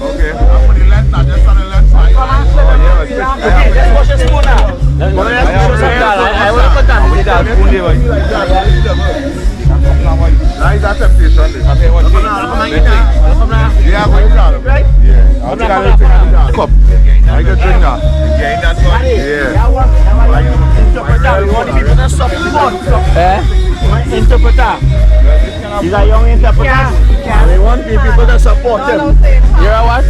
Okay. I'm for the left now, just on the left side. Okay, let's wash the spoon now. I want to put down with that spoon there. Nice temptation. Yeah, I'm going to try them. Yeah. I'll try to cup. I can drink now. Yeah, that's one. Yeah. We want people to support. Interpreter. He's a young interpreter. We want people to support him. You know what?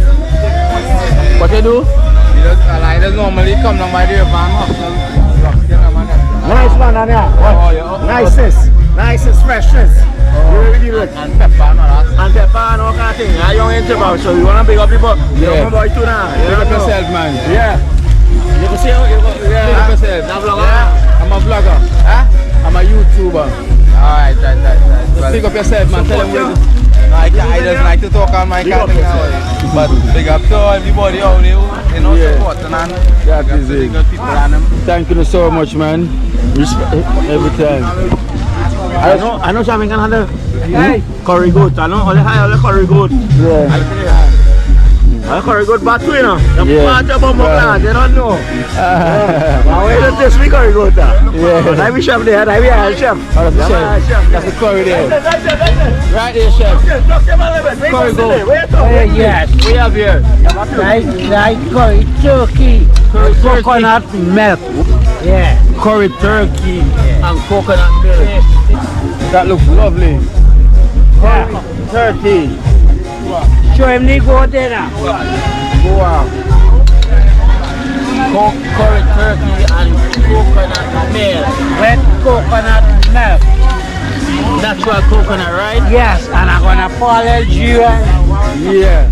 What you do? He does normally come down by the van. Nice man, Anya. Niceness, freshness. You really do it. And pepper and all that. And pepper and all kind of thing. A young interpreter, so we want to big up people. Yeah. Young boy too now. Pick up yourself, man. Yeah. You can see how you go. Pick up yourself. Yeah. I'm a vlogger. Huh? I'm a YouTuber. Alright, right. Well, Pick up yourself, man. Tell them where no, I just like to talk on my kind of thing now. But big up to everybody out there, you know, Yeah. supporting and that is it. good people and them. Thank you so much, man. Respect every time. I know something can handle curry goat. I know all the curry goat. Yeah. I curry goat bad too, you know. The Yeah. part about my they don't know. But where the taste we curry goat? Yeah. I be chef there, I be a chef. Oh, that's the chef. That's the curry there. Right there, chef. Curry goat. Yes. We have here. Like curry turkey. Coconut milk. Yeah. Curry turkey and coconut milk. That looks lovely. Yeah. Turkey. Show him the goat there now. Wow. Curry turkey and coconut milk. Wet coconut milk. Natural coconut, right? Yes, and I'm gonna pour a Algeria. Yeah.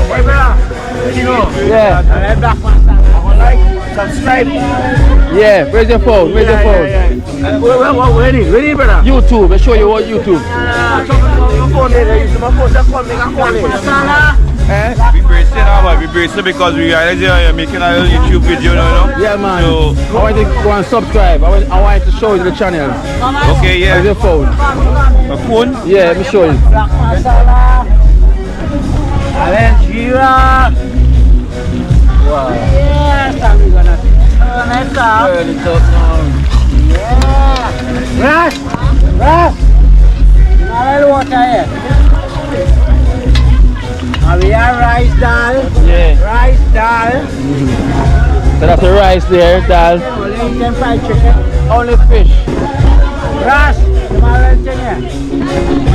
Hey, brother. You know. Yeah. I'm black man. I'm gonna like, subscribe. Yeah. Where's your phone? Where's your phone? Where is brother? YouTube. Let's show you what YouTube. Your phone there. You see my phone. Just call me. I call it. We brace it now, we brace it because we realize you're making a little YouTube video now, Yeah, man. So, I want you to go and subscribe. I want you to show you the channel. okay, Where's yeah. your phone? A phone? Yeah, let me show you. Black masala. Algeria. Wow. Yes, and we're gonna turn it up. Turn it up now. Yeah. Russ. Now let's water here. And we have rice dal. Yeah. Rice dal. So that's the rice there, dal. Only eat them fried chicken. Only fish. Russ. You want to here?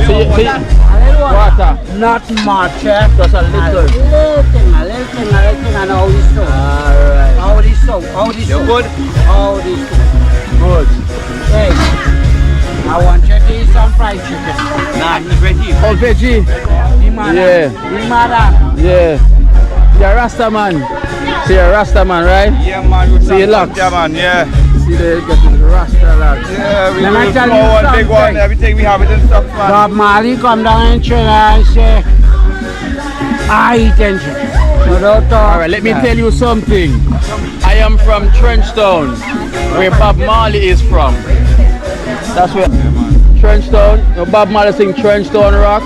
See, water. Not much, eh? Just a little. A little thing, and all this stuff. Alright. All this stuff, all this You're stuff. good? All this stuff. Good. Hey, I want you to eat some fried chicken. Nah, he's ready. Oh, veggie. Yeah. Yeah. You're a Rasta man. See, you're a Rasta man, right? Yeah, man. You See your locks. Yeah, man, yeah. See, they getting the Rasta locks. Yeah, we Let me do tell you small one, big one, something. everything we have it in stock, man. Bob Marley come down in Trinidad and say, I eat chicken. So don't talk. Alright, let me tell you something. I am from Trenchtown, where Bob Marley is from. That's where Trenchtown, you know, Bob Marley sing Trenchtown Rock.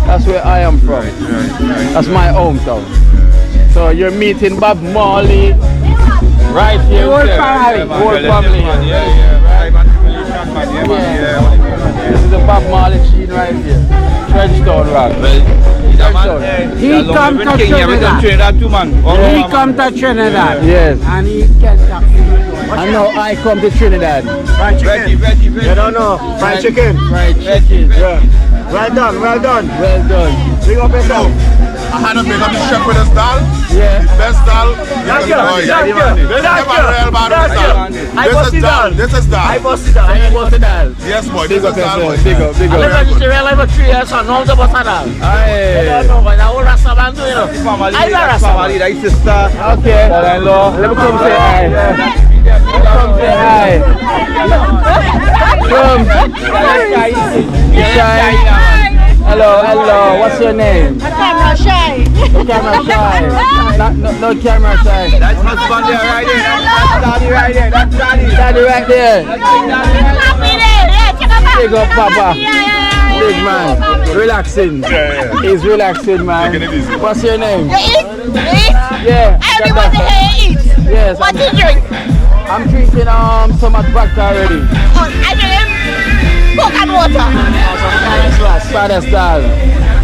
That's where I am from. That's my hometown. So you're meeting Bob Marley right here. Whole family. Whole family. This is the Bob Marley scene right here. Trenchtown Rock. He come to Trinidad too, man. He come to Trinidad. Yes. And he get And now I come to Trinidad. fried chicken. Veggie. You don't know, fried chicken. Fried chicken. Yeah. Well done, well done. Well done. Big up yourself. I had to make up the chef with a style. Yeah. Best style. Thank you. This is dal. I busted down. Yes, boy. Big This up is dal, boy. yourself. Big up, big I live up. in Australia, I live for 3 years, so now the bus down. Aye. No, but the whole Rasta man too, you know. I know Rasta man. Okay. Let me come say hi. Come say hi. Come. Shy. Hello, hello. What's your name? Camera shy. No camera shy. No camera shy. That's husband there right there. That's daddy right there. That's daddy. Daddy right there. Happy day. Yeah, check out. Big up, Papa. Yeah. Big man. Relaxing. He's relaxing, man. Taking it easy. What's your name? You eat? Yeah. Everybody here eats. Yes. What do you drink? I'm drinking so much vodka already. I drink Coke and water. Spanish style.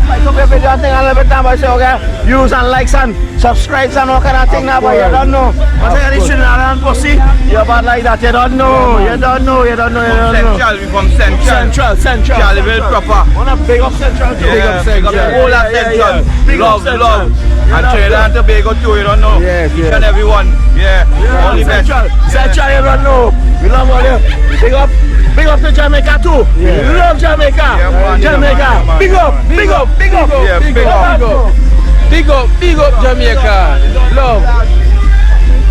I come here for that thing a little bit time, but say, okay, views and likes and subscribes and all kind of thing now, but you don't know. Once I get this Trinidad pussy, you're bad like that, you don't know. You don't know. Central, we from Central. Central. Charleville proper. Wanna big up Central too. Big up Central. Whole of Central. Big up Love. Central. And Trinidad and Tobago too, you don't know. Yes, Each yes. and every one. Yeah. All the best. Central, you don't know. We love all you. Big up to Jamaica too. Yeah. We love Jamaica. man. Jamaica. Big up. Yeah, Big up Jamaica. Love.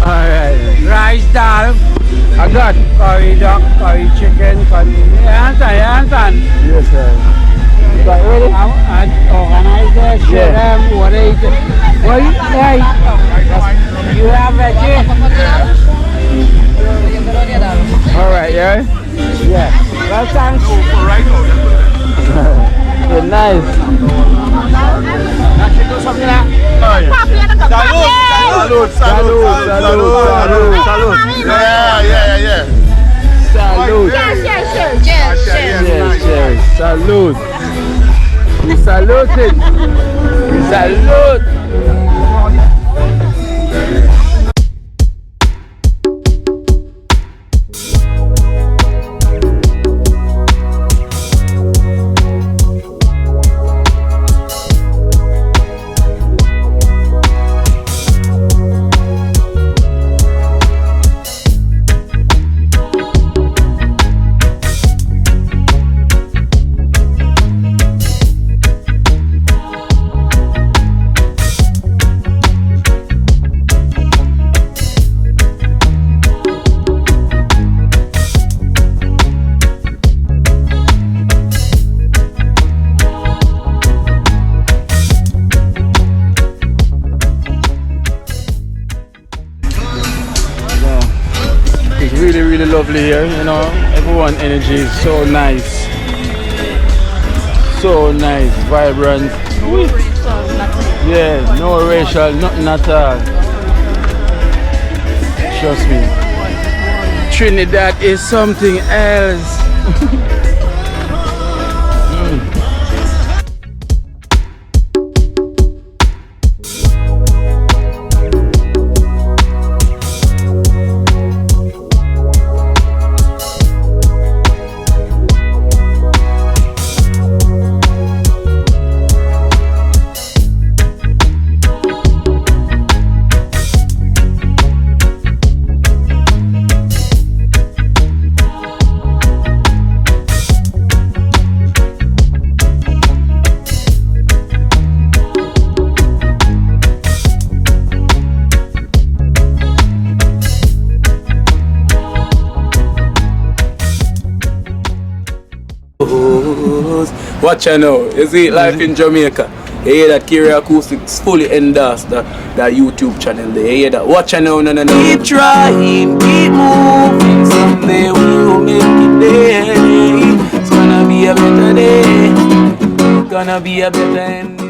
Alright. Rice dal, I got. curry duck, curry chicken, Yes, sir. Got ready? organize the show Yeah. them, what they eat. Well, you have veggie? Alright, yeah? Yeah. Well, thanks. You're nice. Salute. Yeah. Salute. Yes. Yes, yes. Salute. We saluting. We salute. Really lovely here, you know. Everyone energy is so nice, vibrant. Yeah, no racial, nothing at all. Trust me, Trinidad is something else. Watch out now, you see life in Jamaica. You hear that Caura Acoustics fully endorsed that YouTube channel there. You hear that? Watch out now, no. Keep trying, keep moving. Someday we will make it there. It's gonna be a better day. Gonna be a better end.